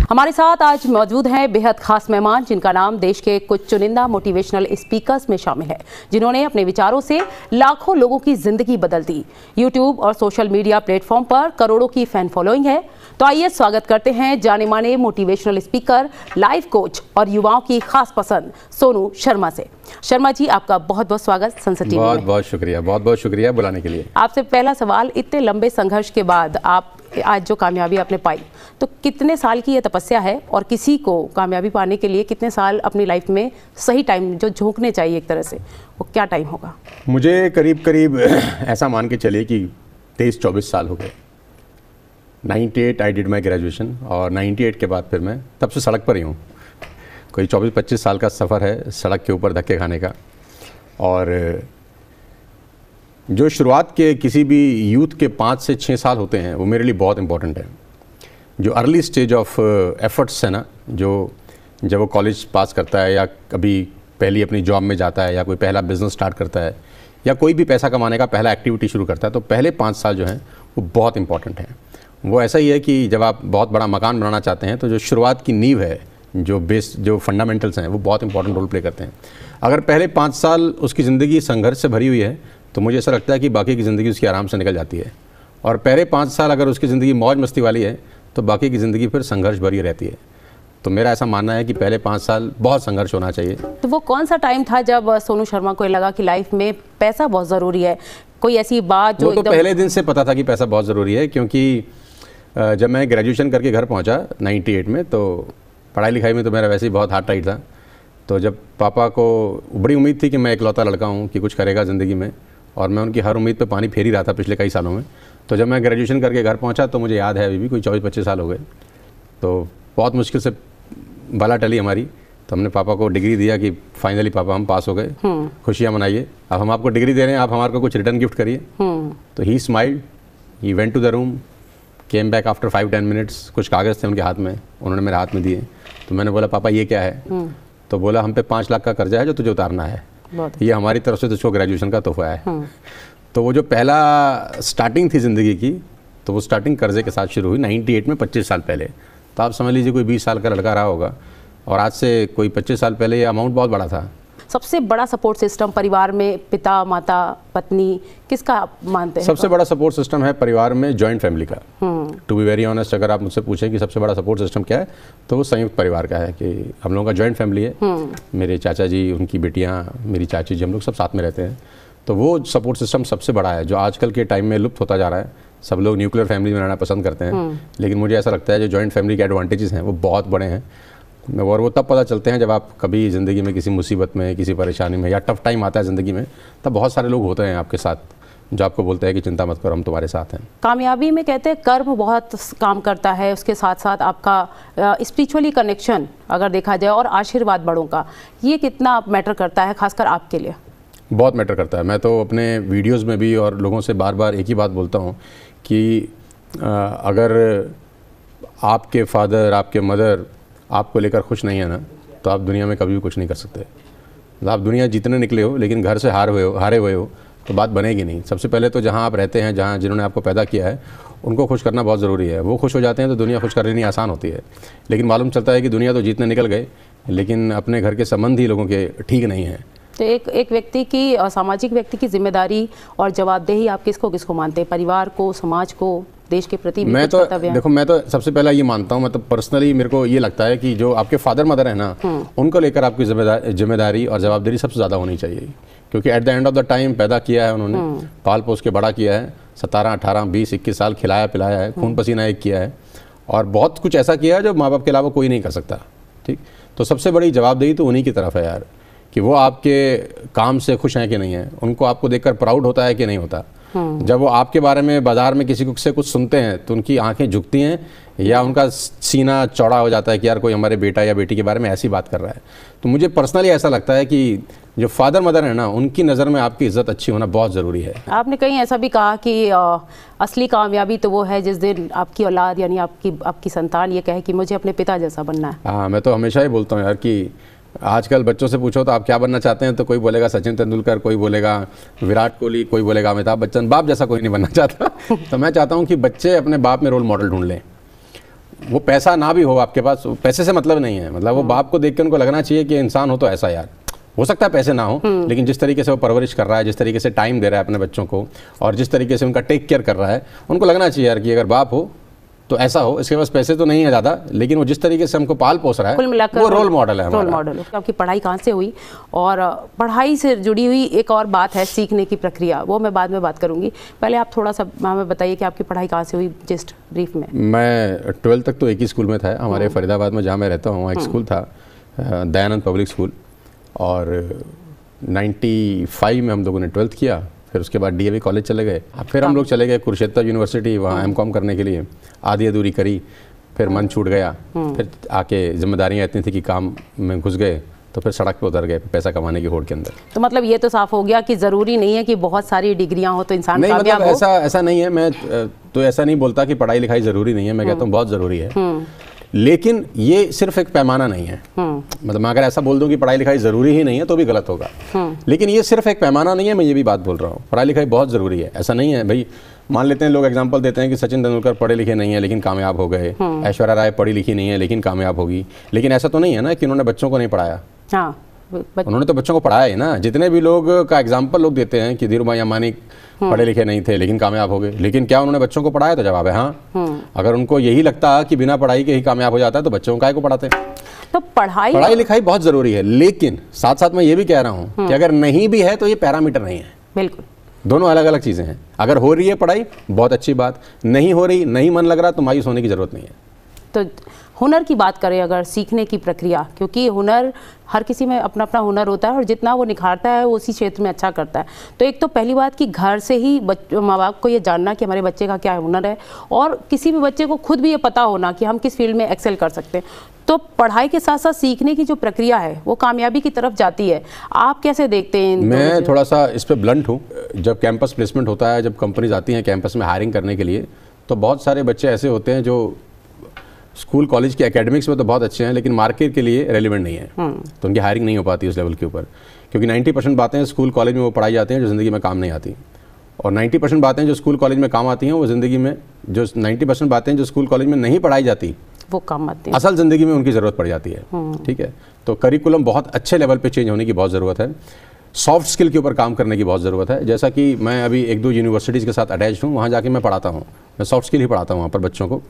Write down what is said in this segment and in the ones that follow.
हमारे साथ आज मौजूद हैं बेहद खास मेहमान जिनका नाम देश के कुछ चुनिंदा मोटिवेशनल स्पीकर्स में शामिल है, जिन्होंने अपने विचारों से लाखों लोगों की जिंदगी बदल दी। यूट्यूब और सोशल मीडिया प्लेटफॉर्म पर करोड़ों की फैन फॉलोइंग है। तो आइए स्वागत करते हैं जाने माने मोटिवेशनल स्पीकर, लाइफ कोच और युवाओं की खास पसंद सोनू शर्मा से। शर्मा जी, आपका बहुत बहुत स्वागत संसद टीवी में। बहुत बहुत शुक्रिया बुलाने के लिए। आपसे पहला सवाल, इतने लंबे संघर्ष के बाद आप आज जो कामयाबी आपने पाई, तो कितने साल की ये तपस्या है और किसी को कामयाबी पाने के लिए कितने साल अपनी लाइफ में सही टाइम जो झोंकने चाहिए एक तरह से, वो क्या टाइम होगा? मुझे करीब करीब ऐसा मान के चलिए कि 23-24 साल हो गए। 98 आई डिड माई ग्रेजुएशन और 98 के बाद फिर मैं तब से सड़क पर ही हूँ। कोई 24-25 साल का सफ़र है सड़क के ऊपर धक्के खाने का। और जो शुरुआत के किसी भी यूथ के 5 से 6 साल होते हैं वो मेरे लिए बहुत इंपॉर्टेंट है। जो अर्ली स्टेज ऑफ एफर्ट्स है ना, जो जब वो कॉलेज पास करता है या कभी पहली अपनी जॉब में जाता है या कोई पहला बिजनेस स्टार्ट करता है या कोई भी पैसा कमाने का पहला एक्टिविटी शुरू करता है, तो पहले 5 साल जो हैं वो बहुत इंपॉर्टेंट हैं। वो ऐसा ही है कि जब आप बहुत बड़ा मकान बनाना चाहते हैं तो जो शुरुआत की नींव है, जो बेस, जो फंडामेंटल्स हैं, वो बहुत इंपॉर्टेंट रोल प्ले करते हैं। अगर पहले 5 साल उसकी ज़िंदगी संघर्ष से भरी हुई है तो मुझे ऐसा लगता है कि बाकी की ज़िंदगी उसकी आराम से निकल जाती है। और पहले 5 साल अगर उसकी ज़िंदगी मौज मस्ती वाली है तो बाकी की ज़िंदगी फिर संघर्ष भरी रहती है। तो मेरा ऐसा मानना है कि पहले 5 साल बहुत संघर्ष होना चाहिए। तो वो कौन सा टाइम था जब सोनू शर्मा को लगा कि लाइफ में पैसा बहुत ज़रूरी है? कोई ऐसी बात जो तो पहले दिन से पता था कि पैसा बहुत ज़रूरी है, क्योंकि जब मैं ग्रेजुएशन करके घर पहुंचा 98 में, तो पढ़ाई लिखाई में तो मेरा वैसे ही बहुत हाथ टाइट था। तो जब पापा को बड़ी उम्मीद थी कि मैं इकलौता लड़का हूं कि कुछ करेगा ज़िंदगी में, और मैं उनकी हर उम्मीद पे पानी फेर ही रहा था पिछले कई सालों में। तो जब मैं ग्रेजुएशन करके घर पहुंचा तो मुझे याद है अभी भी कोई 24-25 साल हो गए, तो बहुत मुश्किल से बाला टली हमारी। तो हमने पापा को डिग्री दिया कि फाइनली पापा हम पास हो गए, खुशियाँ मनाइए, अब हम आपको डिग्री दे रहे हैं, आप हमारे को कुछ रिटर्न गिफ्ट करिए। तो he smiled, he went to the room, came back after 5-10 minutes. कुछ कागज़ थे उनके हाथ में, उन्होंने मेरे हाथ में दिए। तो मैंने बोला पापा ये क्या है? तो बोला हम पे 5 लाख का कर्जा है जो तुझे उतारना है, ये हमारी तरफ से तुझको ग्रेजुएशन का तोहफा है। तो वो जो पहला स्टार्टिंग थी ज़िंदगी की, तो वो स्टार्टिंग कर्जे के साथ शुरू हुई 98 में, 25 साल पहले। तो आप समझ लीजिए कोई 20 साल का लड़का रहा होगा, और आज से कोई 25 साल पहले ये अमाउंट बहुत बड़ा था। सबसे बड़ा सपोर्ट सिस्टम परिवार में पिता, माता, पत्नी, किसका आप मानते हैं? सबसे बड़ा सपोर्ट सिस्टम है परिवार में जॉइंट फैमिली का। टू बी वेरी ऑनेस्ट, अगर आप मुझसे पूछें कि सबसे बड़ा सपोर्ट सिस्टम क्या है, तो वो संयुक्त परिवार का है। कि हम लोगों का जॉइंट फैमिली है। मेरे चाचा जी, उनकी बेटियाँ, मेरी चाची जी, हम लोग सब साथ में रहते हैं। तो वो सपोर्ट सिस्टम सबसे बड़ा है, जो आजकल के टाइम में लुप्त होता जा रहा है। सब लोग न्यूक्लियर फैमिली में रहना पसंद करते हैं, लेकिन मुझे ऐसा लगता है जो जॉइंट फैमिली के एडवांटेजेस हैं वो बहुत बड़े हैं। और वो तब पता चलते हैं जब आप कभी ज़िंदगी में किसी मुसीबत में, किसी परेशानी में, या टफ टाइम आता है ज़िंदगी में, तब बहुत सारे लोग होते हैं आपके साथ जो आपको बोलते हैं कि चिंता मत करो, हम तुम्हारे साथ हैं। कामयाबी में कहते हैं कर्म बहुत काम करता है, उसके साथ साथ आपका स्पिरिचुअली कनेक्शन अगर देखा जाए, और आशीर्वाद बड़ों का, ये कितना मैटर करता है खासकर आपके लिए? बहुत मैटर करता है। मैं तो अपने वीडियोज़ में भी और लोगों से बार बार एक ही बात बोलता हूँ कि अगर आपके फादर, आपके मदर आपको लेकर खुश नहीं है ना, तो आप दुनिया में कभी भी कुछ नहीं कर सकते। आप दुनिया जीतने निकले हो लेकिन घर से हारे हुए हो तो बात बनेगी नहीं। सबसे पहले तो जहाँ आप रहते हैं, जहाँ जिन्होंने आपको पैदा किया है, उनको खुश करना बहुत ज़रूरी है। वो खुश हो जाते हैं तो दुनिया खुश करनी आसान होती है। लेकिन मालूम चलता है कि दुनिया तो जीतने निकल गए, लेकिन अपने घर के संबंध ही लोगों के ठीक नहीं हैं। तो एक व्यक्ति की, सामाजिक व्यक्ति की जिम्मेदारी और जवाबदेही आप किसको किसको मानते हैं? परिवार को, समाज को, देश के प्रति? मैं तो देखो, मैं तो सबसे पहला ये मानता हूँ, मतलब पर्सनली मेरे को ये लगता है कि जो आपके फादर मदर है ना, उनको लेकर आपकी जिम्मेदारी और जवाबदारी सबसे ज़्यादा होनी चाहिए। क्योंकि at the end of the time पैदा किया है उन्होंने, पाल पोस के बड़ा किया है, 17, 18, 20, 21 साल खिलाया पिलाया है, खून पसीना एक किया है, और बहुत कुछ ऐसा किया है जो माँ बाप के अलावा कोई नहीं कर सकता। ठीक, तो सबसे बड़ी जवाबदेही तो उन्हीं की तरफ है यार, कि वो आपके काम से खुश हैं कि नहीं है, उनको आपको देखकर प्राउड होता है कि नहीं होता। जब वो आपके बारे में बाजार में किसी से कुछ सुनते हैं तो उनकी आंखें झुकती हैं या उनका सीना चौड़ा हो जाता है कि यार कोई हमारे बेटा या बेटी के बारे में ऐसी बात कर रहा है। तो मुझे पर्सनली ऐसा लगता है कि जो फादर मदर है ना, उनकी नज़र में आपकी इज्जत अच्छी होना बहुत ज़रूरी है। आपने कहीं ऐसा भी कहा कि असली कामयाबी तो वो है जिस दिन आपकी औलाद यानी आपकी संतान ये कहे कि मुझे अपने पिता जैसा बनना है। हाँ, मैं तो हमेशा ही बोलता हूँ यार कि आजकल बच्चों से पूछो तो आप क्या बनना चाहते हैं, तो कोई बोलेगा सचिन तेंदुलकर, कोई बोलेगा विराट कोहली, कोई बोलेगा अमिताभ बच्चन। बाप जैसा कोई नहीं बनना चाहता। तो मैं चाहता हूँ कि बच्चे अपने बाप में रोल मॉडल ढूंढ लें। वो पैसा ना भी हो आपके पास, पैसे से मतलब नहीं है, मतलब वो बाप को देख के उनको लगना चाहिए कि इंसान हो तो ऐसा यार। हो सकता है पैसे ना हो, लेकिन जिस तरीके से वो परवरिश कर रहा है, जिस तरीके से टाइम दे रहा है अपने बच्चों को, और जिस तरीके से उनका टेक केयर कर रहा है, उनको लगना चाहिए यार कि अगर बाप हो तो ऐसा हो। इसके पास पैसे तो नहीं है ज़्यादा, लेकिन वो जिस तरीके से हमको पाल पोस रहा है वो रोल मॉडल है हमारा। Role model. आपकी पढ़ाई कहाँ से हुई, और पढ़ाई से जुड़ी हुई एक और बात है सीखने की प्रक्रिया, वो मैं बाद में बात करूँगी। पहले आप थोड़ा सा हमें बताइए कि आपकी पढ़ाई कहाँ से हुई, जस्ट ब्रीफ में। मैं 12th तक तो एक ही स्कूल में था, हमारे फरीदाबाद में जहाँ मैं रहता हूँ, एक स्कूल था दयानंद पब्लिक स्कूल, और 95 में हम लोगों ने 12th किया। फिर उसके बाद DAV कॉलेज चले गए, फिर हम लोग चले गए कुरुक्षेत्र यूनिवर्सिटी, वहाँ M.Com करने के लिए आधी अधूरी करी, फिर मन छूट गया, फिर आके जिम्मेदारियाँ इतनी थी कि काम में घुस गए, तो फिर सड़क पे उतर गए पैसा कमाने की होड़ के अंदर। तो मतलब ये तो साफ हो गया कि ज़रूरी नहीं है कि बहुत सारी डिग्रियां हो तो इंसान कामयाब हो। ऐसा नहीं है, मैं तो ऐसा नहीं बोलता कि पढ़ाई लिखाई ज़रूरी नहीं है, मैं कहता हूँ बहुत ज़रूरी है, लेकिन ये सिर्फ एक पैमाना नहीं है। मतलब मैं अगर ऐसा बोल दूं कि पढ़ाई लिखाई ज़रूरी ही नहीं है तो भी गलत होगा, लेकिन ये सिर्फ एक पैमाना नहीं है, मैं ये भी बात बोल रहा हूँ। पढ़ाई लिखाई बहुत ज़रूरी है, ऐसा नहीं है भाई। मान लेते हैं लोग एग्जांपल देते हैं कि सचिन तेंदुलकर पढ़े लिखे नहीं है लेकिन कामयाब हो गए, ऐश्वर्या राय पढ़ी लिखी नहीं है लेकिन कामयाब होगी, लेकिन ऐसा तो नहीं है ना कि उन्होंने बच्चों को नहीं पढ़ाया। उन्होंने तो बच्चों को पढ़ाया है ना। जितने भी लोग का एग्जाम्पल लोग देते हैं कि धीरूभाई अंबानी पढ़े लिखे नहीं थे लेकिन कामयाब हो गए, लेकिन क्या उन्होंने बच्चों को पढ़ाया? तो जवाब है हाँ। अगर उनको यही लगता कि बिना पढ़ाई के ही कामयाब हो जाता है तो बच्चों को काहे को पढ़ाते? तो पढ़ाई लिखाई बहुत जरूरी है, लेकिन साथ साथ मैं ये भी कह रहा हूँ कि अगर नहीं भी है तो ये पैरामीटर नहीं है। बिल्कुल, दोनों अलग अलग चीजें हैं। अगर हो रही है पढ़ाई बहुत अच्छी बात, नहीं हो रही, नहीं मन लग रहा तो मायूस होने की जरूरत नहीं है। तो हुनर की बात करें अगर, सीखने की प्रक्रिया, क्योंकि हुनर हर किसी में अपना अपना हुनर होता है और जितना वो निखारता है वो उसी क्षेत्र में अच्छा करता है। तो एक तो पहली बात कि घर से ही माँ बाप को ये जानना कि हमारे बच्चे का क्या हुनर है, और किसी भी बच्चे को खुद भी ये पता होना कि हम किस फील्ड में एक्सेल कर सकते हैं। तो पढ़ाई के साथ साथ सीखने की जो प्रक्रिया है वो कामयाबी की तरफ जाती है। आप कैसे देखते हैं? मैं थोड़ा सा इस पर ब्लंट हूँ। जब कैंपस प्लेसमेंट होता है, जब कंपनीज आती हैं कैंपस में हायरिंग करने के लिए, तो बहुत सारे बच्चे ऐसे होते हैं जो स्कूल कॉलेज के एकेडमिक्स में तो बहुत अच्छे हैं लेकिन मार्केट के लिए रेलिवेंट नहीं है, तो उनकी हायरिंग नहीं हो पाती उस लेवल के ऊपर, क्योंकि 90% बातें स्कूल कॉलेज में वो पढ़ाई जाती हैं जो ज़िंदगी में काम नहीं आती, और 90% बातें जो स्कूल कॉलेज में काम आती हैं वो ज़िंदगी में, जो 90% बातें जो स्कूल कॉलेज में नहीं पढ़ाई जाती वो काम आती है, असल ज़िंदगी में उनकी ज़रूरत पड़ जाती है। ठीक है, तो करिकुलम बहुत अच्छे लेवल पर चेंज होने की बहुत ज़रूरत है। सॉफ्ट स्किल के ऊपर काम करने की बहुत ज़रूरत है। जैसा कि मैं अभी 1-2 यूनिवर्सिटीज़ के साथ अटैच हूँ, वहाँ जाके मैं पढ़ाता हूँ, मैं सॉफ्ट स्किल ही पढ़ाता हूँ वहाँ पर बच्चों को,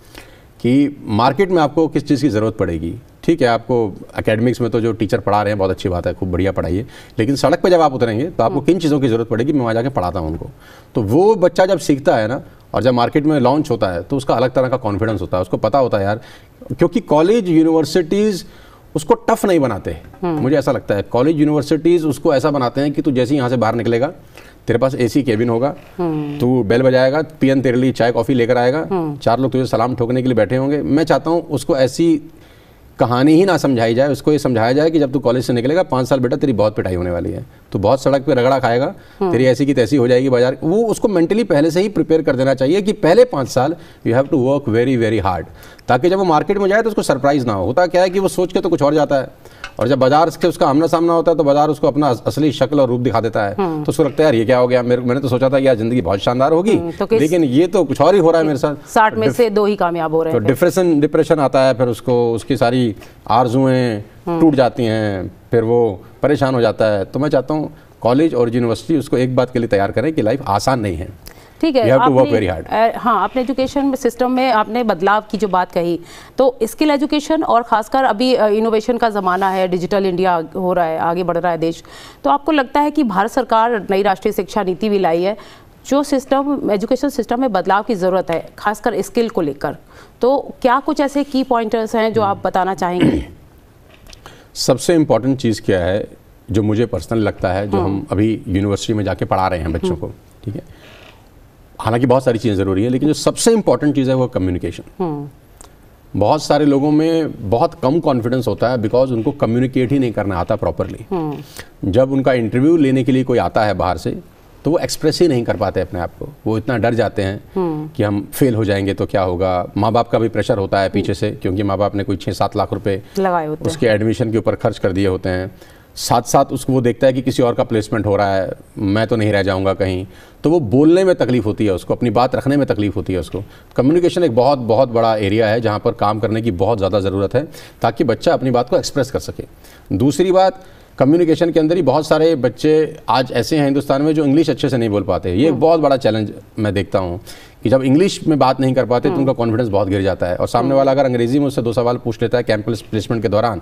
कि मार्केट में आपको किस चीज़ की ज़रूरत पड़ेगी। ठीक है, आपको एकेडमिक्स में तो जो टीचर पढ़ा रहे हैं बहुत अच्छी बात है, खूब बढ़िया पढ़ाइए, लेकिन सड़क पे जब आप उतरेंगे तो आपको किन चीज़ों की ज़रूरत पड़ेगी, मैं वहाँ जाके पढ़ाता हूँ उनको। तो वो बच्चा जब सीखता है ना, और जब मार्केट में लॉन्च होता है तो उसका अलग तरह का कॉन्फिडेंस होता है, उसको पता होता है यार, क्योंकि कॉलेज यूनिवर्सिटीज़ उसको टफ नहीं बनाते। मुझे ऐसा लगता है कॉलेज यूनिवर्सिटीज़ उसको ऐसा बनाते हैं कि तू जैसे ही यहाँ से बाहर निकलेगा तेरे पास AC केबिन होगा, तू बेल बजाएगा, पीएन तेरे लिए चाय कॉफ़ी लेकर आएगा, 4 लोग तुझे सलाम ठोकने के लिए बैठे होंगे। मैं चाहता हूँ उसको ऐसी कहानी ही ना समझाई जाए, उसको ये समझाया जाए कि जब तू कॉलेज से निकलेगा 5 साल बेटा तेरी बहुत पिटाई होने वाली है, तू बहुत सड़क पे रगड़ा खाएगा, तेरी ऐसी की तैसी हो जाएगी बाजार। वो उसको मेंटली पहले से ही प्रिपेयर कर देना चाहिए कि पहले 5 साल you have to work very very hard, ताकि जब वो मार्केट में जाए तो उसको सरप्राइज ना हो। होता क्या है कि वो सोच के तो कुछ और जाता है, और जब बाजार से उसका आमना सामना होता है तो बाजार उसको अपना असली शक्ल और रूप दिखा देता है, तो उसको लगता है यार ये क्या हो गया, मैंने तो सोचा था कि यार जिंदगी बहुत शानदार होगी, लेकिन ये तो कुछ और ही हो रहा है मेरे साथ। 60 में से 2 ही कामयाब हो रहे हैं। तो डिप्रेशन आता है, फिर उसको उसकी सारी आरजुएं टूट जाती हैं, फिर वो परेशान हो जाता है। तो मैं चाहता हूँ कॉलेज और यूनिवर्सिटी उसको एक बात के लिए तैयार करें कि लाइफ आसान नहीं है। ठीक है, हाँ, आपने एजुकेशन सिस्टम में आपने बदलाव की जो बात कही, तो स्किल एजुकेशन और खासकर अभी इनोवेशन का ज़माना है, डिजिटल इंडिया हो रहा है, आगे बढ़ रहा है देश, तो आपको लगता है कि भारत सरकार नई राष्ट्रीय शिक्षा नीति भी लाई है, जो सिस्टम एजुकेशन सिस्टम में बदलाव की ज़रूरत है खासकर स्किल को लेकर, तो क्या कुछ ऐसे की पॉइंटर्स हैं जो आप बताना चाहेंगे? सबसे इम्पॉर्टेंट चीज़ क्या है जो मुझे पर्सनल लगता है, जो हम अभी यूनिवर्सिटी में जाके पढ़ा रहे हैं बच्चों को, ठीक है, हालांकि बहुत सारी चीज़ें ज़रूरी हैं, लेकिन जो सबसे इम्पॉर्टेंट चीज़ है वो कम्युनिकेशन। बहुत सारे लोगों में बहुत कम कॉन्फिडेंस होता है बिकॉज उनको कम्युनिकेट ही नहीं करना आता प्रॉपरली। जब उनका इंटरव्यू लेने के लिए कोई आता है बाहर से तो वो एक्सप्रेस ही नहीं कर पाते अपने आप को, वो इतना डर जाते हैं कि हम फेल हो जाएंगे तो क्या होगा। माँ बाप का भी प्रेशर होता है पीछे से, क्योंकि माँ बाप ने कोई 6-7 लाख रुपए लगाए होते हैं, उसके एडमिशन के ऊपर खर्च कर दिए होते हैं। साथ साथ उसको वो देखता है कि किसी और का प्लेसमेंट हो रहा है, मैं तो नहीं रह जाऊंगा कहीं, तो वो बोलने में तकलीफ होती है उसको, अपनी बात रखने में तकलीफ होती है उसको। कम्युनिकेशन एक बहुत बहुत बड़ा एरिया है जहाँ पर काम करने की बहुत ज़्यादा ज़रूरत है ताकि बच्चा अपनी बात को एक्सप्रेस कर सके। दूसरी बात, कम्युनिकेशन के अंदर ही बहुत सारे बच्चे आज ऐसे हैं हिंदुस्तान में जो इंग्लिश अच्छे से नहीं बोल पाते। ये एक बहुत बड़ा चैलेंज मैं देखता हूँ कि जब इंग्लिश में बात नहीं कर पाते तो उनका कॉन्फिडेंस बहुत गिर जाता है, और सामने वाला अगर अंग्रेजी में उससे 2 सवाल पूछ लेता है कैंपस प्लेसमेंट के दौरान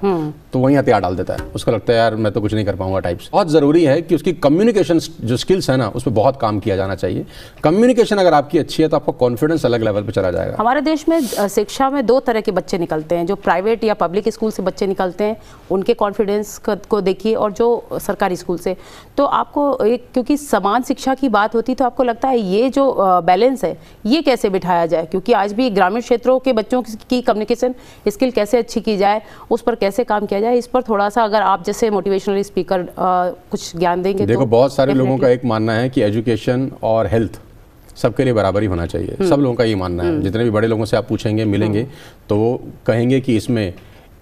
तो वहीं हथियार डाल देता है, उसको लगता है यार मैं तो कुछ नहीं कर पाऊंगा टाइप्स। बहुत ज़रूरी है कि उसकी कम्युनिकेशन जो स्किल्स है ना उस पर बहुत काम किया जाना चाहिए। कम्युनिकेशन अगर आपकी अच्छी है तो आपका कॉन्फिडेंस अलग लेवल पर चला जाएगा। हमारे देश में शिक्षा में 2 तरह के बच्चे निकलते हैं, जो प्राइवेट या पब्लिक स्कूल से बच्चे निकलते हैं उनके कॉन्फिडेंस को देखिए, और जो सरकारी स्कूल से। तो आपको एक, क्योंकि समान शिक्षा की बात होती तो आपको लगता है ये जो बैलेंस है ये कैसे बिठाया जाए, क्योंकि आज भी ग्रामीण क्षेत्रों के बच्चों की कम्युनिकेशन स्किल कैसे अच्छी की जाए, उस पर कैसे काम किया जाए, इस पर थोड़ा सा अगर आप जैसे मोटिवेशनल स्पीकर कुछ ज्ञान देंगे। देखो, बहुत सारे लोगों का एक मानना है कि एजुकेशन और हेल्थ सबके लिए बराबर ही होना चाहिए। सब लोगों का ये मानना है। जितने भी बड़े लोगों से आप पूछेंगे, मिलेंगे, तो वो कहेंगे कि इसमें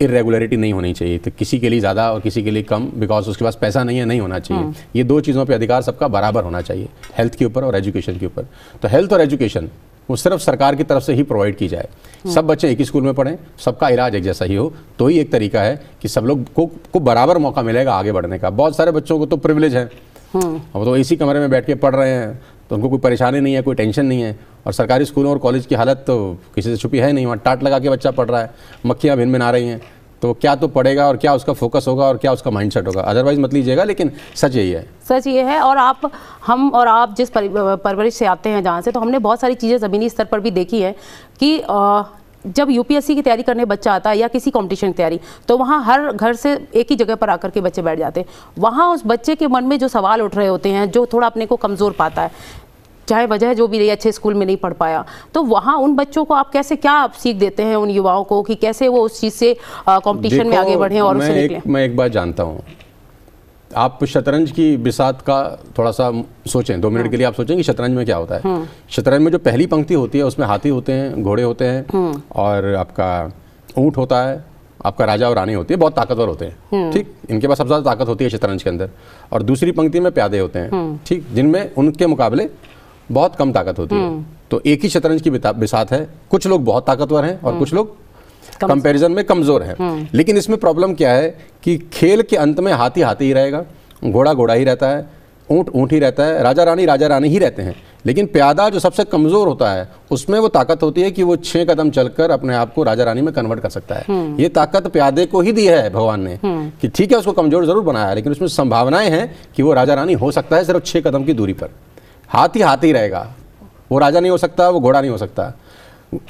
इरेगुलरिटी नहीं होनी चाहिए, तो किसी के लिए ज़्यादा और किसी के लिए कम, बिकॉज उसके पास पैसा नहीं है, नहीं होना चाहिए। ये 2 चीज़ों पे अधिकार सबका बराबर होना चाहिए, हेल्थ के ऊपर और एजुकेशन के ऊपर। तो हेल्थ और एजुकेशन वो सिर्फ सरकार की तरफ से ही प्रोवाइड की जाए। सब बच्चे एक ही स्कूल में पढ़ें, सबका इलाज एक जैसा ही हो, तो ही एक तरीका है कि सब लोग को बराबर मौका मिलेगा आगे बढ़ने का। बहुत सारे बच्चों को तो प्रिविलेज है, अब तो इसी कमरे में बैठ के पढ़ रहे हैं तो उनको कोई परेशानी नहीं है, कोई टेंशन नहीं है। और सरकारी स्कूलों और कॉलेज की हालत तो किसी से छुपी है नहीं, वहाँ टाट लगा के बच्चा पढ़ रहा है, मक्खियाँ भिन भिन आ रही हैं, तो क्या तो पढ़ेगा और क्या उसका फोकस होगा और क्या उसका माइंडसेट होगा। अदरवाइज मत लीजिएगा, लेकिन सच यही है। सच ये है। और हम और आप जिस परवरिश से आते हैं जहाँ से, तो हमने बहुत सारी चीज़ें ज़मीनी स्तर पर भी देखी है कि जब यूपीएससी की तैयारी करने बच्चा आता है या किसी कंपटीशन की तैयारी, तो वहाँ हर घर से एक ही जगह पर आकर के बच्चे बैठ जाते हैं। वहाँ उस बच्चे के मन में जो सवाल उठ रहे होते हैं, जो थोड़ा अपने को कमज़ोर पाता है, चाहे वजह जो भी रही, अच्छे स्कूल में नहीं पढ़ पाया, तो वहाँ उन बच्चों को आप कैसे, क्या आप सीख देते हैं उन युवाओं को कि कैसे वो उस चीज़ से कंपटीशन में आगे बढ़ें और उससे निकलें? मैं एक बात जानता हूँ, आप शतरंज की बिसात का थोड़ा सा सोचें, 2 मिनट के लिए आप सोचें कि शतरंज में क्या होता है। शतरंज में जो पहली पंक्ति होती है उसमें हाथी होते हैं, घोड़े होते हैं, और आपका ऊंट होता है, आपका राजा और रानी होती है, बहुत ताकतवर होते हैं, ठीक, इनके पास सबसे ज़्यादा ताकत होती है शतरंज के अंदर। और दूसरी पंक्ति में प्यादे होते हैं, ठीक, जिनमें उनके मुकाबले बहुत कम ताकत होती है। तो एक ही शतरंज की बिसात है, कुछ लोग बहुत ताकतवर हैं और कुछ लोग कंपैरिजन में कमजोर हैं। लेकिन इसमें प्रॉब्लम क्या है कि खेल के अंत में हाथी हाथी ही रहेगा, घोड़ा घोड़ा ही रहता है, ऊंट ऊंट ही रहता है, राजा रानी ही रहते हैं। लेकिन प्यादा जो सबसे कमजोर होता है, उसमें वो ताकत होती है कि वो 6 कदम चलकर अपने आप को राजा रानी में कन्वर्ट कर सकता है। ये ताकत प्यादे को ही दी है भगवान ने, कि ठीक है उसको कमजोर जरूर बनाया है, लेकिन उसमें संभावनाएं हैं कि वो राजा रानी हो सकता है सिर्फ 6 कदम की दूरी पर। हाथी हाथी रहेगा, वो राजा नहीं हो सकता, वो घोड़ा नहीं हो सकता,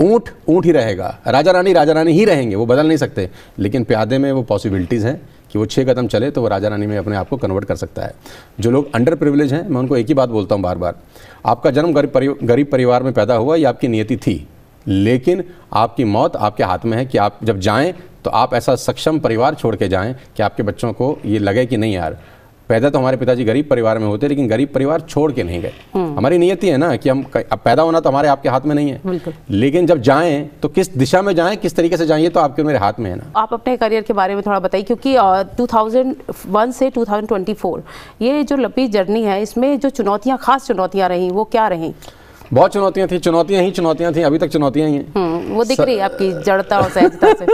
ऊंट ऊंट ही रहेगा, राजा रानी ही रहेंगे, वो बदल नहीं सकते। लेकिन प्यादे में वो पॉसिबिलिटीज़ हैं कि वो 6 कदम चले तो वो राजा रानी में अपने आप को कन्वर्ट कर सकता है। जो लोग अंडर प्रिविलेज हैं, मैं उनको एक ही बात बोलता हूँ बार बार, आपका जन्म गरीब परिवार में पैदा हुआ, ये आपकी नियति थी, लेकिन आपकी मौत आपके हाथ में है कि आप जब जाएं तो आप ऐसा सक्षम परिवार छोड़ के जाएं कि आपके बच्चों को ये लगे कि नहीं यार, पैदा तो हमारे पिताजी गरीब परिवार में होते, लेकिन गरीब परिवार छोड़ के नहीं गए। हमारी नियति है ना कि हम अब पैदा होना तो हमारे आपके हाथ में नहीं है, लेकिन जब जाएं तो किस दिशा में जाएं, किस तरीके से जाएं, तो आपके मेरे हाथ में है ना। आप अपने करियर के बारे में थोड़ा बताइए, क्योंकि 2001 से 2024 ये जो लंबी जर्नी है, इसमें जो चुनौतियाँ, खास चुनौतियाँ रहीं, वो क्या रहीं? बहुत चुनौतियाँ थी, चुनौतियाँ थी, अभी तक चुनौतियाँ ही हैं। वो दिख रही है आपकी जड़ता और सहजता से।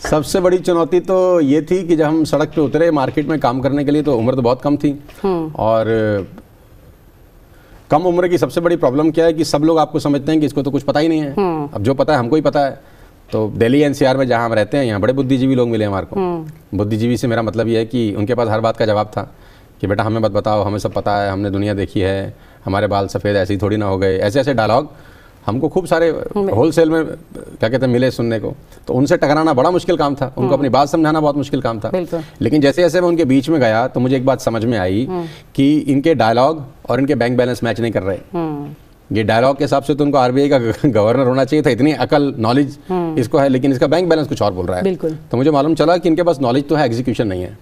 सबसे बड़ी चुनौती तो ये थी कि जब हम सड़क पे उतरे मार्केट में काम करने के लिए, तो उम्र तो बहुत कम थी, और कम उम्र की सबसे बड़ी प्रॉब्लम क्या है कि सब लोग आपको समझते हैं कि इसको तो कुछ पता ही नहीं है। अब जो पता है हमको ही पता है। तो दिल्ली एनसीआर में जहाँ हम रहते हैं, यहाँ बड़े बुद्धिजीवी लोग मिले हमारे को। बुद्धिजीवी से मेरा मतलब ये है कि उनके पास हर बात का जवाब था कि बेटा हमें मत बताओ, हमें सब पता है, हमने दुनिया देखी है, हमारे बाल सफ़ेद ऐसे ही थोड़ी ना हो गए। ऐसे ऐसे डायलॉग हमको खूब सारे होलसेल में क्या कहते हैं मिले सुनने को। तो उनसे टकराना बड़ा मुश्किल काम था, उनको अपनी बात समझाना बहुत मुश्किल काम था। लेकिन जैसे जैसे मैं उनके बीच में गया तो मुझे एक बात समझ में आई कि इनके डायलॉग और इनके बैंक बैलेंस मैच नहीं कर रहे। ये डायलॉग के हिसाब से तो उनको आरबीआई का गवर्नर होना चाहिए था, इतनी अकल नॉलेज इसको है, लेकिन इसका बैंक बैलेंस कुछ और बोल रहा है। तो मुझे मालूम चला कि इनके पास नॉलेज तो है, एग्जीक्यूशन नहीं है।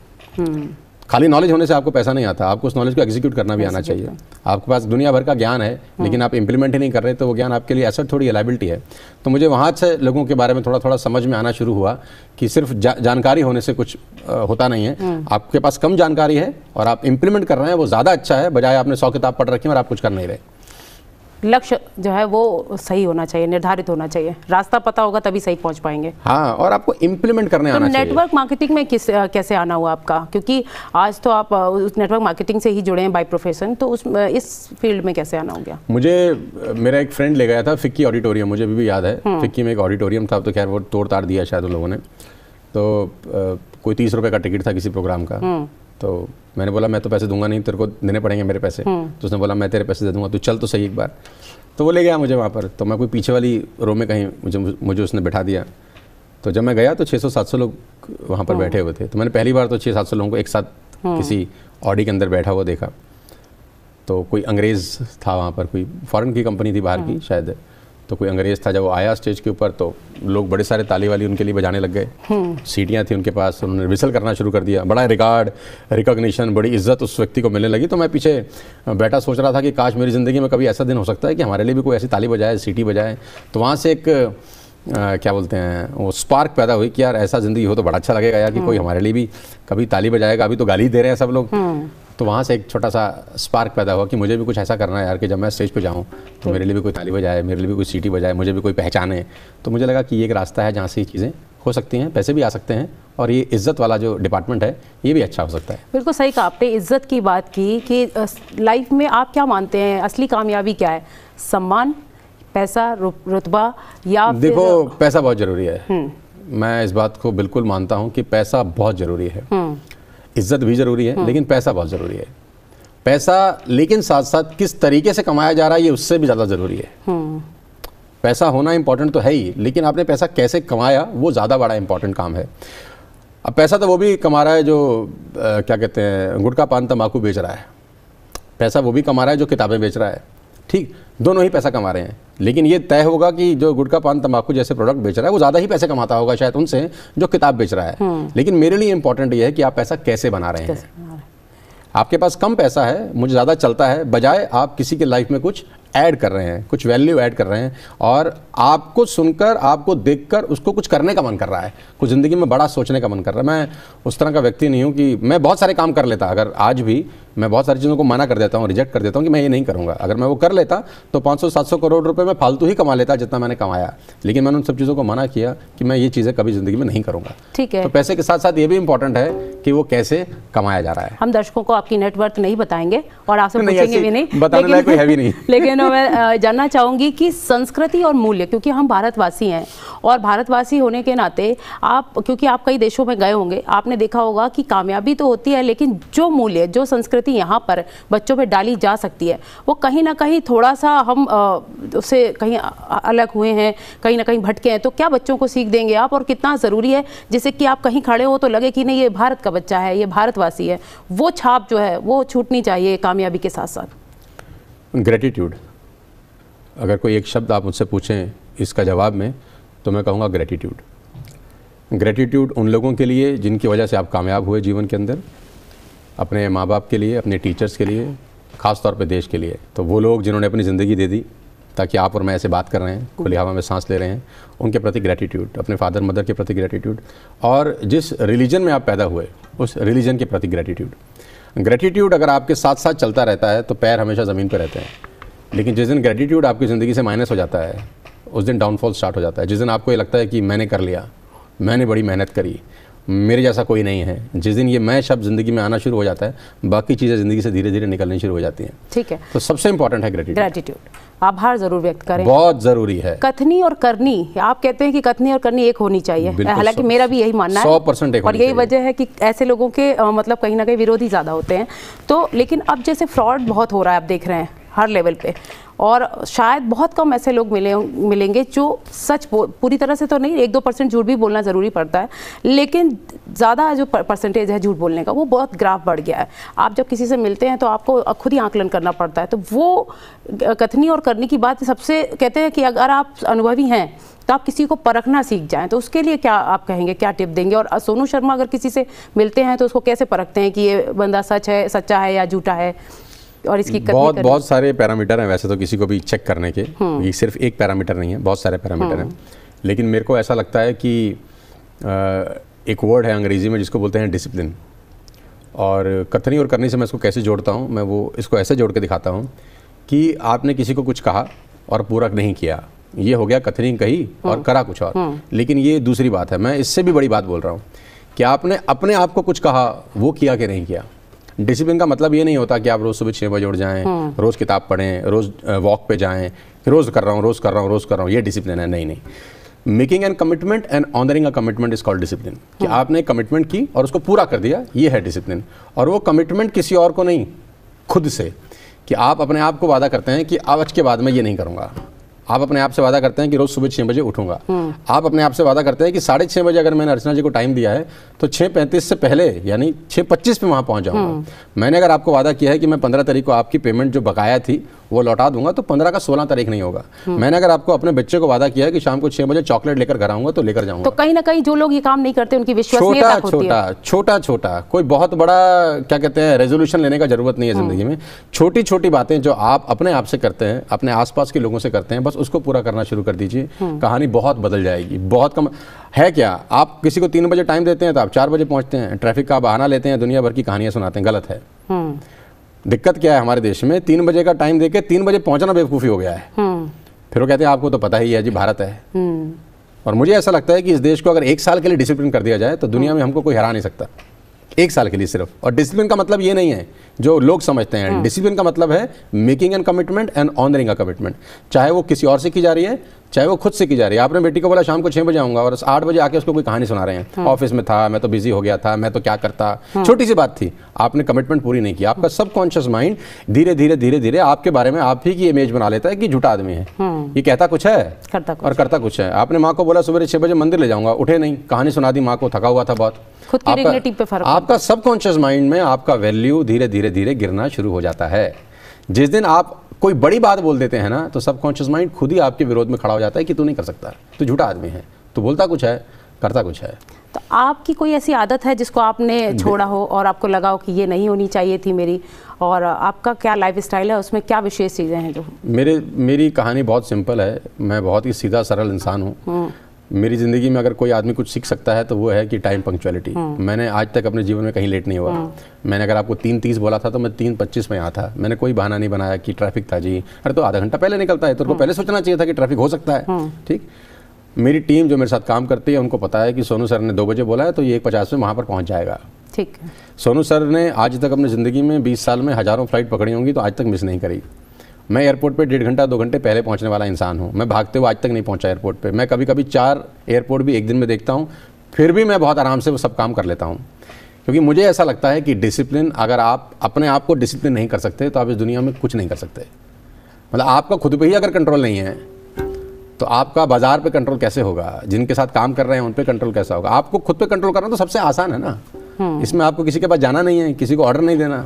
खाली नॉलेज होने से आपको पैसा नहीं आता, आपको उस नॉलेज को एग्जीक्यूट करना भी आना चाहिए। आपके पास दुनिया भर का ज्ञान है लेकिन आप इंप्लीमेंट ही नहीं कर रहे तो वो ज्ञान आपके लिए एसेट थोड़ी लायबिलिटी है। तो मुझे वहाँ से लोगों के बारे में थोड़ा थोड़ा समझ में आना शुरू हुआ कि सिर्फ जानकारी होने से कुछ होता नहीं है। आपके पास कम जानकारी है और आप इंप्लीमेंट कर रहे हैं वो ज़्यादा अच्छा है, बजाय आपने 100 किताब पढ़ रखी है और आप कुछ कर नहीं रहे। लक्ष्य जो है वो सही होना चाहिए, निर्धारित होना चाहिए, रास्ता पता होगा तभी सही पहुंच पाएंगे। हाँ, और आपको इम्प्लीमेंट करने आना चाहिए। नेटवर्क मार्केटिंग में कैसे आना हुआ आपका, क्योंकि आज तो आप उस नेटवर्क मार्केटिंग से ही जुड़े हैं बाय प्रोफेशन, तो इस फील्ड में कैसे आना हो गया? मुझे मेरा एक फ्रेंड ले गया था फिक्की ऑडिटोरियम, मुझे अभी भी याद है। फिक्की में एक ऑडिटोरियम था, तो खैर वो तोड़ ताड़ दिया शायद उन लोगों ने। तो कोई 30 रुपये का टिकट था किसी प्रोग्राम का। तो मैंने बोला मैं तो पैसे दूंगा नहीं, तेरे को देने पड़ेंगे मेरे पैसे। तो उसने बोला मैं तेरे पैसे दे दूंगा, तू चल तो सही एक बार। तो वो ले गया मुझे वहाँ पर। तो मैं कोई पीछे वाली रो में कहीं मुझे उसने बैठा दिया। तो जब मैं गया तो 600-700 लोग वहाँ पर बैठे हुए थे। तो मैंने पहली बार तो 600-700 लोगों को एक साथ किसी ऑडी के अंदर बैठा हुआ देखा। तो कोई अंग्रेज़ था वहाँ पर, कोई फॉरेन की कंपनी थी बाहर की शायद। तो कोई अंग्रेज़ था, जब वो आया स्टेज के ऊपर तो लोग बड़े सारे ताली वाली उनके लिए बजाने लग गए। सीटियाँ थी उनके पास, उन्होंने विसल करना शुरू कर दिया। बड़ा रिकॉर्ड, रिकॉग्निशन, बड़ी इज्जत उस व्यक्ति को मिलने लगी। तो मैं पीछे बैठा सोच रहा था कि काश मेरी ज़िंदगी में कभी ऐसा दिन हो सकता है कि हमारे लिए भी कोई ऐसी ताली बजाए, सीटी बजाए। तो वहाँ से एक क्या बोलते हैं वो स्पार्क पैदा हुई कि यार ऐसा ज़िंदगी हो तो बड़ा अच्छा लगेगा यार, कि कोई हमारे लिए भी कभी ताली बजाएगा। अभी तो गाली दे रहे हैं सब लोग। तो वहाँ से एक छोटा सा स्पार्क पैदा हुआ कि मुझे भी कुछ ऐसा करना है यार, कि जब मैं स्टेज पे जाऊँ तो मेरे लिए भी कोई ताली बजाए, मेरे लिए भी कोई सीटी बजाए, मुझे भी कोई पहचाने। तो मुझे लगा कि ये एक रास्ता है जहाँ से ये चीज़ें हो सकती हैं, पैसे भी आ सकते हैं, और ये इज़्ज़त वाला जो डिपार्टमेंट है ये भी अच्छा हो सकता है। बिल्कुल सही कहा आपने, इज़्ज़त की बात की कि लाइफ में आप क्या मानते हैं असली कामयाबी क्या है? सम्मान, पैसा, रुतबा, या देखो पैसा बहुत ज़रूरी है। मैं इस बात को बिल्कुल मानता हूँ कि पैसा बहुत ज़रूरी है। इज्जत भी ज़रूरी है लेकिन पैसा बहुत ज़रूरी है। पैसा लेकिन साथ साथ किस तरीके से कमाया जा रहा है ये उससे भी ज़्यादा ज़रूरी है। पैसा होना इंपॉर्टेंट तो है ही, लेकिन आपने पैसा कैसे कमाया वो ज़्यादा बड़ा इंपॉर्टेंट काम है। अब पैसा तो वो भी कमा रहा है जो क्या कहते हैं गुटखा पान तंबाकू बेच रहा है, पैसा वो भी कमा रहा है जो किताबें बेच रहा है। ठीक, दोनों ही पैसा कमा रहे हैं, लेकिन ये तय होगा कि जो गुटखा पान तंबाकू जैसे प्रोडक्ट बेच रहा है वो ज़्यादा ही पैसे कमाता होगा शायद उनसे जो किताब बेच रहा है। लेकिन मेरे लिए इंपॉर्टेंट ये है कि आप पैसा कैसे बना रहे हैं। आपके पास कम पैसा है, मुझे ज़्यादा चलता है, बजाय आप किसी के लाइफ में कुछ ऐड कर रहे हैं, कुछ वैल्यू ऐड कर रहे हैं, और आपको सुनकर, आपको देखकर उसको कुछ करने का मन कर रहा है, कुछ ज़िंदगी में बड़ा सोचने का मन कर रहा है। मैं उस तरह का व्यक्ति नहीं हूँ कि मैं बहुत सारे काम कर लेता, अगर आज भी मैं बहुत सारी चीज़ों को मना कर देता हूँ, रिजेक्ट कर देता हूँ कि मैं ये नहीं करूँगा। अगर मैं वो कर लेता तो 500-700 करोड़ रुपए में फालतू ही कमा लेता जितना मैंने कमाया, लेकिन मैंने उन सब चीज़ों को मना किया कि मैं ये चीज़ें कभी ज़िंदगी में नहीं करूँगा। ठीक है, तो पैसे के साथ साथ ये भी इंपॉर्टेंट है कि वो कैसे कमाया जा रहा है। हम दर्शकों को आपकी नेटवर्थ नहीं बताएंगे और आपसे पूछेंगे भी नहीं, बताने लायक कोई है भी नहीं। लेकिन मैं जानना चाहूँगी कि संस्कृति और मूल्य, क्योंकि हम भारतवासी हैं और भारतवासी होने के नाते आप, क्योंकि आप कई देशों में गए होंगे, आपने देखा होगा कि कामयाबी तो होती है लेकिन जो मूल्य, जो संस्कृति यहाँ पर बच्चों पे डाली जा सकती है वो कहीं ना कहीं थोड़ा सा हम उससे कहीं अलग हुए हैं, कहीं ना कहीं भटके हैं। तो क्या बच्चों को सीख देंगे आप, और कितना ज़रूरी है जिससे कि आप कहीं खड़े हो तो लगे कि नहीं ये भारत का बच्चा है, ये भारतवासी है, वो छाप जो है वो छूटनी चाहिए कामयाबी के साथ साथ? ग्रेटिट्यूड, अगर कोई एक शब्द आप मुझसे पूछें इसका जवाब में तो मैं कहूँगा ग्रेटिट्यूड। ग्रेटिट्यूड उन लोगों के लिए जिनकी वजह से आप कामयाब हुए जीवन के अंदर, अपने माँ बाप के लिए, अपने टीचर्स के लिए, ख़ास तौर पे देश के लिए। तो वो लोग जिन्होंने अपनी ज़िंदगी दे दी ताकि आप और मैं ऐसे बात कर रहे हैं, खुली हवा में सांस ले रहे हैं, उनके प्रति ग्रेटिट्यूड, अपने फादर मदर के प्रति ग्रेटिट्यूड, और जिस रिलीजन में आप पैदा हुए उस रिलीजन के प्रति ग्रेटिट्यूड। ग्रेटिट्यूड अगर आपके साथ साथ चलता रहता है तो पैर हमेशा ज़मीन पर रहते हैं, लेकिन जिस दिन ग्रेटिट्यूड आपकी ज़िंदगी से माइनस हो जाता है उस दिन डाउनफॉल स्टार्ट हो जाता है। जिस दिन आपको ये लगता है कि मैंने कर लिया, मैंने बड़ी मेहनत करी, मेरे जैसा कोई नहीं है, जिस दिन ये मैं शब्द ज़िंदगी में आना शुरू हो जाता है, बाकी चीज़ें ज़िंदगी से धीरे धीरे निकलनी शुरू हो जाती हैं। ठीक है, तो सबसे इंपॉर्टेंट है ग्रेटिट्यूड। आभार जरूर व्यक्त करें, बहुत ज़रूरी है। कथनी और करनी, आप कहते हैं कि कथनी और करनी एक होनी चाहिए, हालांकि मेरा भी यही मानना है 100% एक, और यही वजह है कि ऐसे लोगों के मतलब कहीं ना कहीं विरोधी ज़्यादा होते हैं। तो लेकिन अब जैसे फ्रॉड बहुत हो रहा है, आप देख रहे हैं हर लेवल पे, और शायद बहुत कम ऐसे लोग मिलेंगे जो सच पूरी तरह से तो नहीं, 1-2% झूठ भी बोलना ज़रूरी पड़ता है, लेकिन ज़्यादा जो परसेंटेज है झूठ बोलने का वो बहुत ग्राफ बढ़ गया है। आप जब किसी से मिलते हैं तो आपको खुद ही आकलन करना पड़ता है। तो वो कथनी और करनी की बात सबसे कहते हैं कि अगर आप अनुभवी हैं तो आप किसी को परखना सीख जाएं, तो उसके लिए क्या आप कहेंगे, क्या टिप देंगे? और सोनू शर्मा अगर किसी से मिलते हैं तो उसको कैसे परखते हैं कि ये बंदा सच्चा है या झूठा है? और इसकी बहुत सारे पैरामीटर हैं वैसे तो किसी को भी चेक करने के, ये सिर्फ एक पैरामीटर नहीं है, बहुत सारे पैरामीटर हैं। लेकिन मेरे को ऐसा लगता है कि एक वर्ड है अंग्रेजी में जिसको बोलते हैं डिसिप्लिन, और कथनी और करनी से मैं इसको कैसे जोड़ता हूँ, मैं वो इसको ऐसे जोड़ के दिखाता हूँ कि आपने किसी को कुछ कहा और पूरा नहीं किया, ये हो गया कथनी कही और करा कुछ और। लेकिन ये दूसरी बात है, मैं इससे भी बड़ी बात बोल रहा हूँ कि आपने अपने आप को कुछ कहा, वो किया कि नहीं किया। डिसिप्लिन का मतलब ये नहीं होता कि आप रोज़ सुबह 6 बजे उठ जाएं, रोज़ किताब पढ़ें, रोज़ वॉक पे जाएं, रोज़ कर रहा हूँ, ये डिसिप्लिन है? नहीं। Making an commitment and honouring a commitment is called discipline, कि आपने कमिटमेंट की और उसको पूरा कर दिया, ये है डिसिप्लिन। और वो कमिटमेंट किसी और को नहीं, खुद से, कि आप अपने आप को वादा करते हैं कि आज के बाद मैं ये नहीं करूँगा। आप अपने आप से वादा करते हैं कि रोज़ सुबह 6 बजे उठूंगा। आप अपने आप से वादा करते हैं कि 6:30 बजे अगर मैंने अर्चना जी को टाइम दिया है तो 6:35 से पहले यानी 6:25 पे वहाँ पहुँच जाऊँगा। मैंने अगर आपको वादा किया है कि मैं 15 तारीख को आपकी पेमेंट जो बकाया थी वो लौटा दूंगा, तो 15 का 16 तारीख नहीं होगा। मैंने अगर आपको अपने बच्चे को वादा किया है कि शाम को 6 बजे चॉकलेट लेकर घर आऊंगा, तो लेकर जाऊंगा। तो कहीं ना कहीं जो लोग ये काम नहीं करते उनकी विश्वसनीयता होती है। छोटा कोई बहुत बड़ा क्या कहते हैं रेजोल्यूशन लेने का जरूरत नहीं है जिंदगी में। छोटी छोटी बातें जो आप अपने आप से करते हैं, अपने आसपास के लोगों से करते हैं, बस उसको पूरा करना शुरू कर दीजिए, कहानी बहुत बदल जाएगी। बहुत कम है क्या, आप किसी को 3 बजे टाइम देते हैं तो आप 4 बजे पहुंचते हैं, ट्रैफिक का बहाना लेते हैं, दुनिया भर की कहानियां सुनाते हैं, गलत है। दिक्कत क्या है हमारे देश में, 3 बजे का टाइम देके 3 बजे पहुंचना बेवकूफ़ी हो गया है। फिर वो कहते हैं आपको तो पता ही है जी, भारत है। और मुझे ऐसा लगता है कि इस देश को अगर 1 साल के लिए डिसिप्लिन कर दिया जाए तो दुनिया में हमको कोई हरा नहीं सकता, 1 साल के लिए सिर्फ। और डिसिप्लिन का मतलब ये नहीं है जो लोग समझते हैं, डिसिप्लिन का मतलब है making an commitment and honouring a commitment, चाहे वो किसी और से की जा रही है, चाहे वो खुद से की जा रही है। आपने बेटी को बोला शाम को 6 बजे आऊंगा और 8 बजे आके उसको कोई कहानी सुना रहे हैं, ऑफिस में था, मैं तो बिजी हो गया था, मैं तो क्या करता, छोटी सी बात थी, आपने कमिटमेंट पूरी नहीं की। आपका सबकॉन्शियस माइंड धीरे धीरे आपके बारे में आप ही की इमेज बना लेता है कि झूठा आदमी है, ये कहता कुछ है और करता कुछ है। आपने माँ को बोला सुबह 6 बजे मंदिर ले जाऊंगा, उठे नहीं, कहानी सुना दी माँ को, थका हुआ था बहुत। खुद की डिग्निटी पे फर्क, आपका सबकॉन्शियस माइंड में आपका वैल्यू धीरे धीरे गिरना शुरू हो जाता है। जिस दिन आप कोई बड़ी बात बोल देते हैं ना, तो सबकॉन्शियस माइंड खुद ही आपके विरोध में खड़ा हो जाता है कि तू नहीं कर सकता, तू झूठा आदमी है, तू बोलता कुछ है, करता कुछ है। तो आपकी कोई ऐसी आदत है जिसको आपने छोड़ा हो और आपको लगा हो कि ये नहीं होनी चाहिए थी मेरी, और आपका क्या लाइफ स्टाइल है, उसमें क्या विशेष चीज़ें हैं जो? मेरी कहानी बहुत सिंपल है, मैं बहुत ही सीधा सरल इंसान हूँ। मेरी ज़िंदगी में अगर कोई आदमी कुछ सीख सकता है तो वो है कि टाइम पंक्चुअलिटी। मैंने आज तक अपने जीवन में कहीं लेट नहीं हुआ। मैंने अगर आपको 3:30 बोला था तो मैं 3:25 में यहाँ था। मैंने कोई बहाना नहीं बनाया कि ट्रैफिक था जी, अरे तो आधा घंटा पहले निकलता है, तो उनको पहले सोचना चाहिए था कि ट्रैफिक हो सकता है। ठीक, मेरी टीम जो मेरे साथ काम करती है उनको पता है कि सोनू सर ने 2 बजे बोला है तो ये 1:50 में वहाँ पर पहुँच जाएगा। ठीक है। सोनू सर ने आज तक अपनी ज़िंदगी में 20 साल में हज़ारों फ्लाइट पकड़ी होंगी तो आज तक मिस नहीं करी। मैं एयरपोर्ट पे 1.5 घंटा 2 घंटे पहले पहुंचने वाला इंसान हूं। मैं भागते हुए आज तक नहीं पहुंचा एयरपोर्ट पे। मैं कभी कभी 4 एयरपोर्ट भी एक दिन में देखता हूं, फिर भी मैं बहुत आराम से वो सब काम कर लेता हूं, क्योंकि मुझे ऐसा लगता है कि डिसिप्लिन, अगर आप अपने आप को डिसिप्लिन नहीं कर सकते तो आप इस दुनिया में कुछ नहीं कर सकते। मतलब आपका खुद पे ही अगर कंट्रोल नहीं है तो आपका बाजार पे कंट्रोल कैसे होगा, जिनके साथ काम कर रहे हैं उन पे कंट्रोल कैसा होगा। आपको खुद पे कंट्रोल करना तो सबसे आसान है ना, इसमें आपको किसी के पास जाना नहीं है, किसी को ऑर्डर नहीं देना।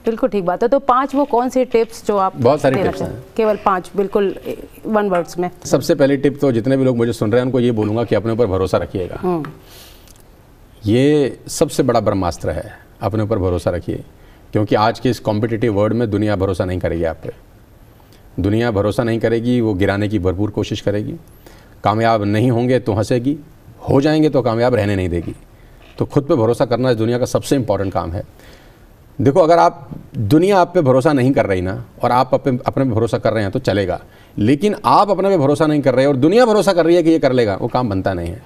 बिल्कुल ठीक बात है। तो 5 वो कौन से टिप्स जो आप? बहुत सारी टिप्स हैं, केवल 5 बिल्कुल 1 वर्ड्स में। सबसे पहली टिप तो जितने भी लोग मुझे सुन रहे हैं उनको ये बोलूँगा कि अपने ऊपर भरोसा रखिएगा। ये सबसे बड़ा ब्रह्मास्त्र है, अपने ऊपर भरोसा रखिए, क्योंकि आज के इस कॉम्पिटिटिव वर्ल्ड में दुनिया भरोसा नहीं करेगी आप पे। दुनिया भरोसा नहीं करेगी, वो गिराने की भरपूर कोशिश करेगी। कामयाब नहीं होंगे तो हंसेगी, हो जाएंगे तो कामयाब रहने नहीं देगी। तो खुद पे भरोसा करना इस दुनिया का सबसे इंपॉर्टेंट काम है। देखो, अगर आप दुनिया आप पे भरोसा नहीं कर रही ना, और आप अपने पे भरोसा कर रहे हैं तो चलेगा, लेकिन आप अपने पे भरोसा नहीं कर रहे और दुनिया भरोसा कर रही है कि ये कर लेगा, वो काम बनता नहीं है।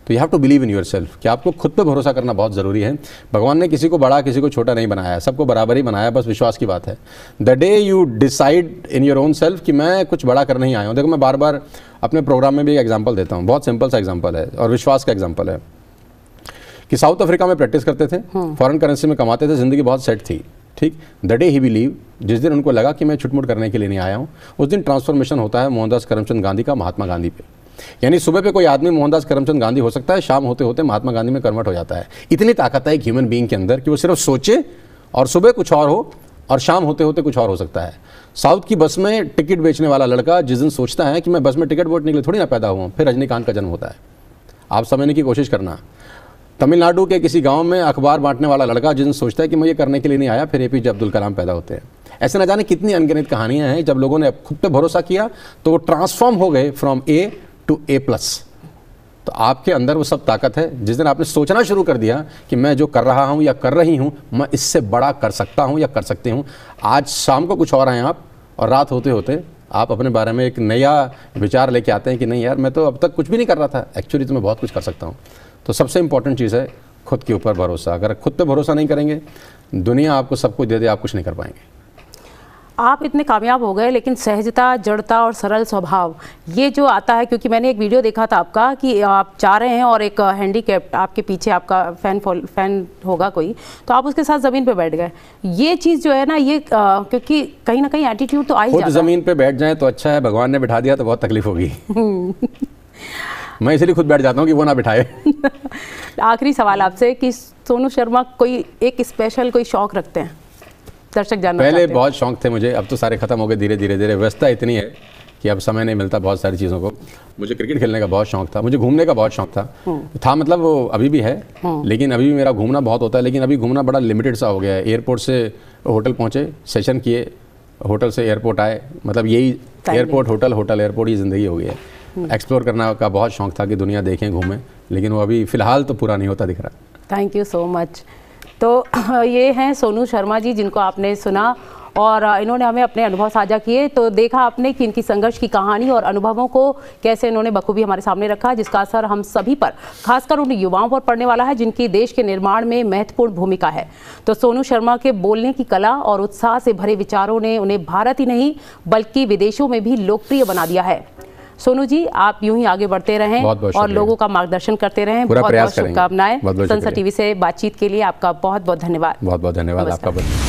तो you have to believe in yourself, कि आपको खुद पे भरोसा करना बहुत ज़रूरी है। भगवान ने किसी को बड़ा किसी को छोटा नहीं बनाया, सबको बराबर ही बनाया, बस विश्वास की बात है। The day you decide in your own self कि मैं कुछ बड़ा कर नहीं आया हूँ। देखो, मैं बार बार अपने प्रोग्राम में भी एक एग्जाम्पल देता हूँ, बहुत सिंपल सा एग्जाम्पल है और विश्वास का एग्जाम्पल है, कि साउथ अफ्रीका में प्रैक्टिस करते थे, फॉरेन करेंसी में कमाते थे, ज़िंदगी बहुत सेट थी। ठीक, द डे ही बिलीव, जिस दिन उनको लगा कि मैं छुटमुट करने के लिए नहीं आया हूँ, उस दिन ट्रांसफॉर्मेशन होता है मोहनदास करमचंद गांधी का महात्मा गांधी पे। यानी सुबह पे कोई आदमी मोहनदास करमचंद गांधी हो सकता है, शाम होते होते महात्मा गांधी में कन्वर्ट हो जाता है। इतनी ताकत है एक ह्यूमन बीइंग के अंदर कि वो सिर्फ सोचे और सुबह कुछ और हो और शाम होते होते कुछ और हो सकता है। साउथ की बस में टिकट बेचने वाला लड़का जिस दिन सोचता है कि मैं बस में टिकट बेचने के लिए थोड़ी ना पैदा हुआ, फिर रजनीकांत का जन्म होता है। आप समझने की कोशिश करना। तमिलनाडु के किसी गांव में अखबार बांटने वाला लड़का जिस दिन सोचता है कि मैं ये करने के लिए नहीं आया, फिर एपीजे अब्दुल कलाम पैदा होते हैं। ऐसे न जाने कितनी अनगिनत कहानियां हैं। जब लोगों ने खुद पे भरोसा किया तो वो ट्रांसफॉर्म हो गए फ्रॉम ए टू A+। तो आपके अंदर वो सब ताकत है। जिस दिन आपने सोचना शुरू कर दिया कि मैं जो कर रहा हूँ या कर रही हूँ मैं इससे बड़ा कर सकता हूँ या कर सकती हूँ, आज शाम को कुछ और हैं आप, और रात होते होते आप अपने बारे में एक नया विचार लेके आते हैं कि नहीं यार, मैं तो अब तक कुछ भी नहीं कर रहा था, एक्चुअली तो मैं बहुत कुछ कर सकता हूँ। तो सबसे इंपॉर्टेंट चीज़ है खुद के ऊपर भरोसा। अगर खुद पे भरोसा नहीं करेंगे, दुनिया आपको सब कुछ दे दे, आप कुछ नहीं कर पाएंगे। आप इतने कामयाब हो गए, लेकिन सहजता, जड़ता और सरल स्वभाव ये जो आता है, क्योंकि मैंने एक वीडियो देखा था आपका कि आप जा रहे हैं और एक हैंडीकैप्ड आपके पीछे आपका फैन होगा कोई, तो आप उसके साथ ज़मीन पे बैठ गए। ये चीज़ जो है ना, ये क्योंकि कहीं ना कहीं एटीट्यूड तो आ ही जाता है। ज़मीन पे बैठ जाए तो अच्छा है, भगवान ने बिठा दिया तो बहुत तकलीफ होगी। मैं इसलिए खुद बैठ जाता हूँ कि वो ना बिठाए। आखिरी सवाल आपसे कि सोनू शर्मा कोई एक स्पेशल कोई शौक रखते हैं? दर्शक जानना पहले चाहते हैं। बहुत शौक थे मुझे, अब तो सारे खत्म हो गए धीरे धीरे। व्यस्तता इतनी है कि अब समय नहीं मिलता बहुत सारी चीज़ों को। मुझे क्रिकेट खेलने का बहुत शौक था, मुझे घूमने का बहुत शौक था मतलब वो अभी भी है, लेकिन अभी भी मेरा घूमना बहुत होता है। लेकिन अभी घूमना बड़ा लिमिटेड सा हो गया है। एयरपोर्ट से होटल पहुँचे, सेशन किए, होटल से एयरपोर्ट आए, मतलब यही एयरपोर्ट होटल, होटल एयरपोर्ट ही ज़िंदगी हो गई है। एक्सप्लोर करना का बहुत शौक था कि दुनिया देखें, घूमें, लेकिन वो अभी फ़िलहाल तो पूरा नहीं होता दिख रहा। Thank you so much. तो ये हैं सोनू शर्मा जी, जिनको आपने सुना और इन्होंने हमें अपने अनुभव साझा किए। तो देखा आपने कि इनकी संघर्ष की कहानी और अनुभवों को कैसे इन्होंने बखूबी हमारे सामने रखा, जिसका असर हम सभी पर, खासकर उन युवाओं पर पड़ने वाला है जिनकी देश के निर्माण में महत्वपूर्ण भूमिका है। तो सोनू शर्मा के बोलने की कला और उत्साह से भरे विचारों ने उन्हें भारत ही नहीं बल्कि विदेशों में भी लोकप्रिय बना दिया है। सोनू जी, आप यूं ही आगे बढ़ते रहें और लोगों का मार्गदर्शन करते रहें। बहुत बहुत शुभकामनाएं। संसद टीवी से बातचीत के लिए आपका बहुत बहुत धन्यवाद। बहुत बहुत धन्यवाद आपका।